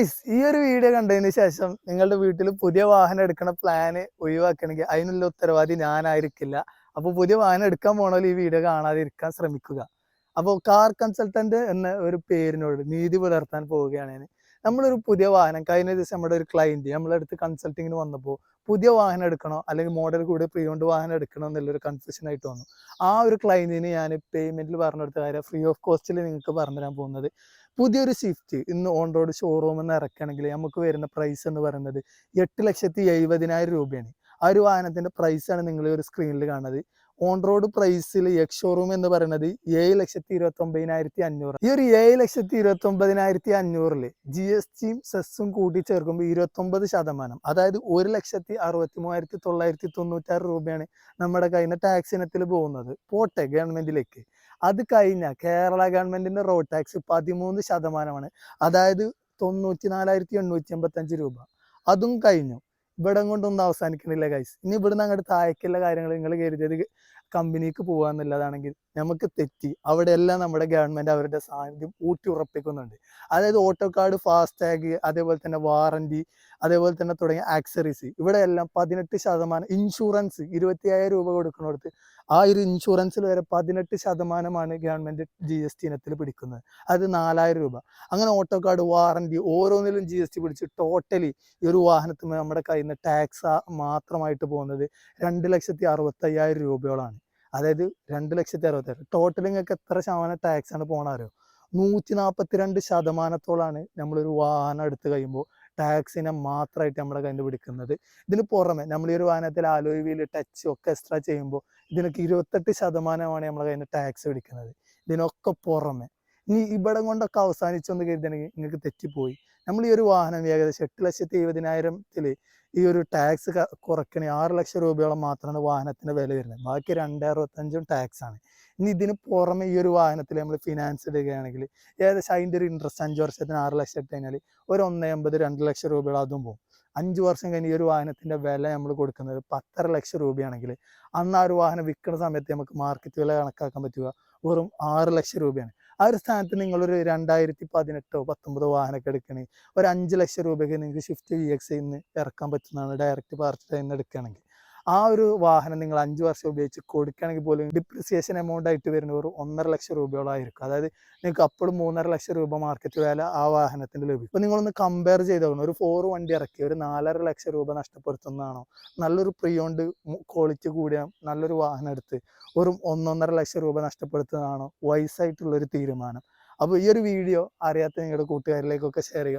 ഈ ഒരു വീഡിയോ കണ്ടതിന് ശേഷം നിങ്ങളുടെ വീട്ടിൽ പുതിയ വാഹനം എടുക്കണ പ്ലാന് ഒഴിവാക്കണമെങ്കിൽ അതിനുള്ള ഉത്തരവാദി ഞാനായിരിക്കില്ല. അപ്പോൾ പുതിയ വാഹനം എടുക്കാൻ പോണോൽ ഈ വീഡിയോ കാണാതിരിക്കാൻ ശ്രമിക്കുക. അപ്പോൾ കാർ കൺസൾട്ടന്റ് എന്ന ഒരു പേരിനോട് നീതി പുലർത്താൻ പോവുകയാണ് ഞാൻ. നമ്മളൊരു പുതിയ വാഹനം കഴിഞ്ഞ ദിവസം നമ്മുടെ ഒരു ക്ലയന്റ് നമ്മളടുത്ത് കൺസൾട്ടിങ്ങിന് വന്നപ്പോൾ പുതിയ വാഹനം എടുക്കണോ അല്ലെങ്കിൽ മോഡൽ കൂടി പ്രീ ഓൺഡ് വാഹനം എടുക്കണോ എന്നുള്ളൊരു കൺഫ്യൂഷൻ ആയിട്ട് വന്നു. ആ ഒരു ക്ലയന്റിന് ഞാൻ പേയ്മെന്റിൽ പറഞ്ഞു കൊടുത്ത കാര്യം ഫ്രീ ഓഫ് കോസ്റ്റിൽ നിങ്ങൾക്ക് പറഞ്ഞു തരാൻ പോകുന്നത്. പുതിയൊരു സ്വിഫ്റ്റ് ഇന്ന് ഓൺ റോഡ് ഷോറൂമിൽ നിന്ന് ഇറക്കുകയാണെങ്കിൽ നമുക്ക് വരുന്ന പ്രൈസ് എന്ന് പറയുന്നത് 8,70,000 രൂപയാണ്. ആ ഒരു വാഹനത്തിന്റെ പ്രൈസാണ് നിങ്ങൾ ഒരു സ്ക്രീനിൽ കാണുന്നത്. ഓൺ റോഡ് പ്രൈസിൽ എക്സ് ഷോറൂം എന്ന് പറയുന്നത് 7,29,500. ഈ ഒരു 7,29,500 GST സെസ്സും കൂട്ടി ചേർക്കുമ്പോൾ 29%, അതായത് 1,63,996 രൂപയാണ് നമ്മുടെ കയ്യിൽ നിന്ന് ടാക്സ് ഇനത്തിൽ പോകുന്നത്. പോട്ടെ ഗവൺമെന്റിലേക്ക്. അത് കഴിഞ്ഞാൽ കേരള ഗവൺമെന്റിന്റെ റോഡ് ടാക്സ് 13%, അതായത് 94,885 രൂപ. അതും കഴിഞ്ഞു. ഇവിടെ കൊണ്ടൊന്നും അവസാനിക്കുന്നില്ല ഗൈസ്. ഇനി ഇവിടുന്ന് അങ്ങോട്ട് താഴേക്കുള്ള കാര്യങ്ങൾ നിങ്ങൾ കരുതിയത് കമ്പനിക്ക് പോകാന്നുള്ളതാണെങ്കിൽ നമുക്ക് തെറ്റി. അവിടെ എല്ലാം നമ്മുടെ ഗവൺമെന്റ് അവരുടെ സാന്നിധ്യം ഊട്ടി ഉറപ്പിക്കുന്നുണ്ട്. അതായത് ഓട്ടോ കാർഡ്, ഫാസ്ടാഗ്, അതേപോലെ തന്നെ വാറന്റി, അതേപോലെ തന്നെ തുടങ്ങിയ ആക്സറീസ് ഇവിടെ എല്ലാം 18%. ഇൻഷുറൻസ് 25,000 രൂപ കൊടുക്കുന്നിടത്ത് ആ ഒരു ഇൻഷുറൻസിൽ വരെ 18% ഗവൺമെന്റ് GST ഇനത്തിൽ പിടിക്കുന്നത്. അത് 4,000 രൂപ. അങ്ങനെ ഓട്ടോ കാർഡ്, വാറന്റി ഓരോന്നിലും GST പിടിച്ച് ടോട്ടലി ഈ ഒരു വാഹനത്തിന് നമ്മുടെ കയ്യിൽ നിന്ന് ടാക്സ് മാത്രമായിട്ട് പോകുന്നത് 2,65,000 രൂപയോളാണ്. അതായത് 2,60,000. ടോട്ടൽ നിങ്ങൾക്ക് എത്ര ശതമാനം ടാക്സ് ആണ് പോണാരോ? 142% നമ്മളൊരു വാഹനം എടുത്തു കഴിയുമ്പോൾ ടാക്സിനെ മാത്രമായിട്ട് നമ്മുടെ കയ്യിൽ പിടിക്കുന്നത്. ഇതിന് പുറമെ നമ്മൾ ഈ ഒരു വാഹനത്തിൽ അലോയ് വീൽ, ടച്ച് ഒക്കെ എക്സ്ട്രാ ചെയ്യുമ്പോൾ ഇതിനൊക്കെ 28% നമ്മുടെ കയ്യിൽ നിന്ന് ടാക്സ് പിടിക്കുന്നത്. ഇതിനൊക്കെ പുറമെ ഇനി ഇവിടെ കൊണ്ടൊക്കെ അവസാനിച്ചൊന്ന് കരുതണമെങ്കിൽ നിങ്ങൾക്ക് തെറ്റിപ്പോയി. നമ്മൾ ഈ ഒരു വാഹനം ഏകദേശം 8,70,000 ഈ ഒരു ടാക്സ് കുറയ്ക്കണേ 6 ലക്ഷം രൂപയോളം മാത്രമാണ് വാഹനത്തിന്റെ വില വരുന്നത്. ബാക്കി 2,65,000 ടാക്സ് ആണ്. ഇനി ഇതിന് പുറമെ ഈ ഒരു വാഹനത്തിൽ നമ്മൾ ഫിനാൻസ് ഇടുകയാണെങ്കിൽ ഏകദേശം അതിൻ്റെ ഒരു ഇൻട്രസ്റ്റ് 5 വർഷത്തിന് 6 ലക്ഷം ഇട്ട് കഴിഞ്ഞാൽ ഒരു 1,80,000 2 ലക്ഷം രൂപയോളം അതും പോകും. 5 വർഷം കഴിഞ്ഞ് ഈ ഒരു വാഹനത്തിന്റെ വില നമ്മൾ കൊടുക്കുന്നത് 10.5 ലക്ഷം രൂപയാണെങ്കിൽ അന്ന് ആ ഒരു വാഹനം വിൽക്കുന്ന സമയത്ത് നമുക്ക് മാർക്കറ്റ് വില കണക്കാക്കാൻ പറ്റുക വെറും 6 ലക്ഷം രൂപയാണ്. ആ ഒരു സ്ഥാനത്ത് നിങ്ങളൊരു 2018-19 വാഹനമൊക്കെ എടുക്കണേ ഒരു 5 ലക്ഷം രൂപയ്ക്ക് നിങ്ങൾക്ക് സ്വിഫ്റ്റ് VX ഇന്ന് ഇറക്കാൻ പറ്റുന്നതാണ്. ഡയറക്റ്റ് പർച്ചേസ് നിന്ന് എടുക്കുകയാണെങ്കിൽ ആ ഒരു വാഹനം നിങ്ങൾ 5 വർഷം ഉപയോഗിച്ച് കൊടുക്കുകയാണെങ്കിൽ പോലും ഡിപ്രിസിയേഷൻ എമൗണ്ട് ആയിട്ട് വരുന്ന ഒരു 1.5 ലക്ഷം രൂപയോളം ആയിരിക്കും. അതായത് നിങ്ങൾക്ക് അപ്പോഴും 3.5 ലക്ഷം രൂപ മാർക്കറ്റ് വില ആ വാഹനത്തിന് ലഭിക്കും. അപ്പോൾ നിങ്ങളൊന്ന് കമ്പയർ ചെയ്തോളൂ. ഒരു 4 വണ്ടി ഇറക്കി ഒരു 4.5 ലക്ഷം രൂപ നഷ്ടപ്പെടുത്തുന്നതാണോ, നല്ലൊരു പ്രീ ഓൺഡ് ക്വാളിറ്റി കൂടിയ നല്ലൊരു വാഹനം എടുത്ത് ഒരു 1.5 ലക്ഷം രൂപ നഷ്ടപ്പെടുത്തുന്നതാണോ വൈസായിട്ടുള്ളൊരു തീരുമാനം? അപ്പോൾ ഈ ഒരു വീഡിയോ അറിയാത്ത നിങ്ങളുടെ കൂട്ടുകാരിലേക്കൊക്കെ ഷെയർ ചെയ്യുക.